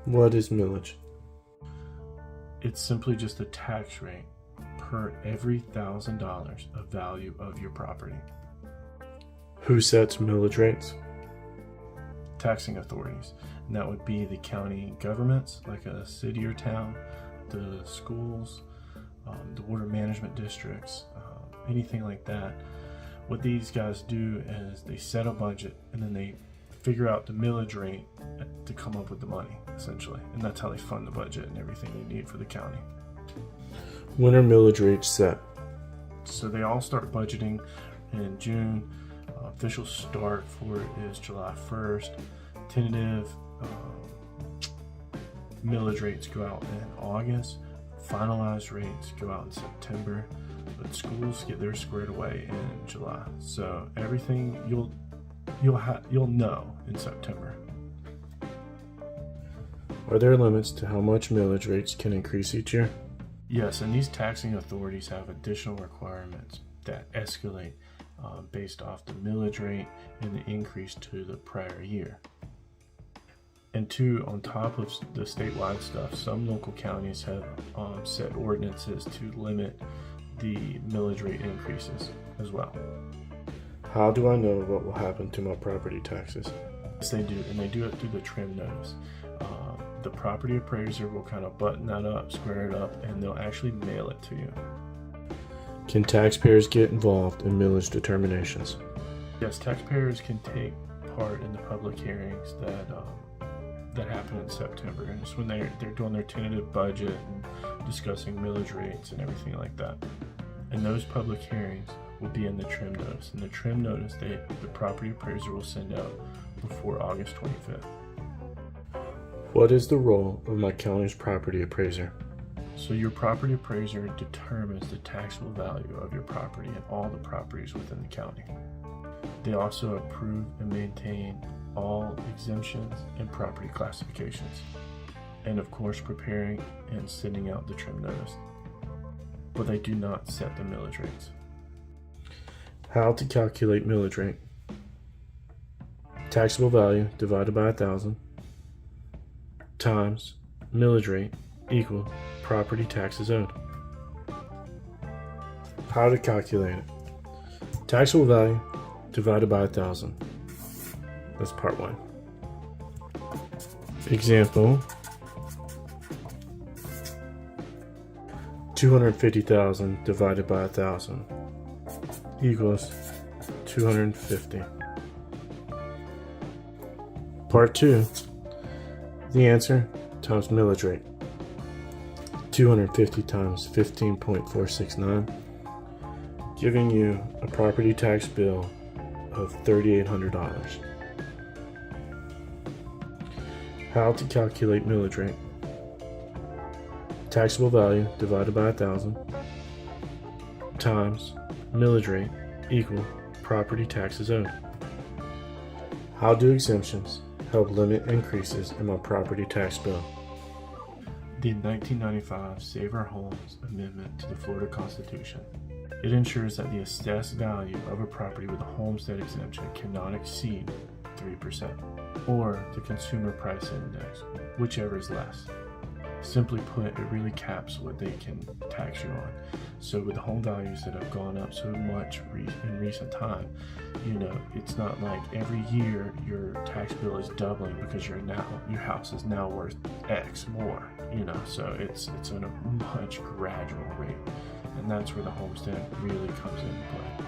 What is millage? It's simply just a tax rate per every $1,000 of value of your property. Who sets millage rates? Taxing authorities, and that would be the county governments, like a city or town, the schools, the water management districts, anything like that. What these guys do is they set a budget and then they figure out the millage rate to come up with the money, essentially, and that's how they fund the budget and everything they need for the county. When are millage rates set? So they all start budgeting in June. Official start for it is July 1st. Tentative millage rates go out in August. Finalized rates go out in September. But schools get theirs squared away in July. So everything you'll know in September. Are there limits to how much millage rates can increase each year? Yes, and these taxing authorities have additional requirements that escalate based off the millage rate and the increase to the prior year. And two, on top of the statewide stuff, some local counties have set ordinances to limit the millage rate increases as well. How do I know what will happen to my property taxes? Yes, they do, and they do it through the trim notice. The property appraiser will kind of button that up, square it up, and they'll actually mail it to you. Can taxpayers get involved in millage determinations? Yes, taxpayers can take part in the public hearings that happen in September, and it's when they're doing their tentative budget and discussing millage rates and everything like that. And those public hearings will be in the trim notice. And the trim notice the property appraiser will send out before August 25th. What is the role of my county's property appraiser? So your property appraiser determines the taxable value of your property and all the properties within the county. They also approve and maintain all exemptions and property classifications, and of course preparing and sending out the trim notice. But they do not set the millage rates. How to calculate millage rate? Taxable value divided by 1,000 times millage rate equal property taxes owed. How to calculate it? Taxable value divided by 1,000. That's part one. Example: 250,000 divided by 1,000 equals 250. Part two. The answer times millage rate. 250 times 15.469, giving you a property tax bill of $3,800. How to calculate millage rate? Taxable value divided by 1,000 times millage rate equal property taxes owed. How do exemptions help limit increases in my property tax bill? The 1995 Save Our Homes Amendment to the Florida Constitution. It ensures that the assessed value of a property with a homestead exemption cannot exceed 3%, or the Consumer Price Index, whichever is less. Simply put, it really caps what they can tax you on. So with the home values that have gone up so much in recent time, it's not like every year your tax bill is doubling because your house is now worth X more. So it's on a much gradual rate, and that's where the homestead really comes into play.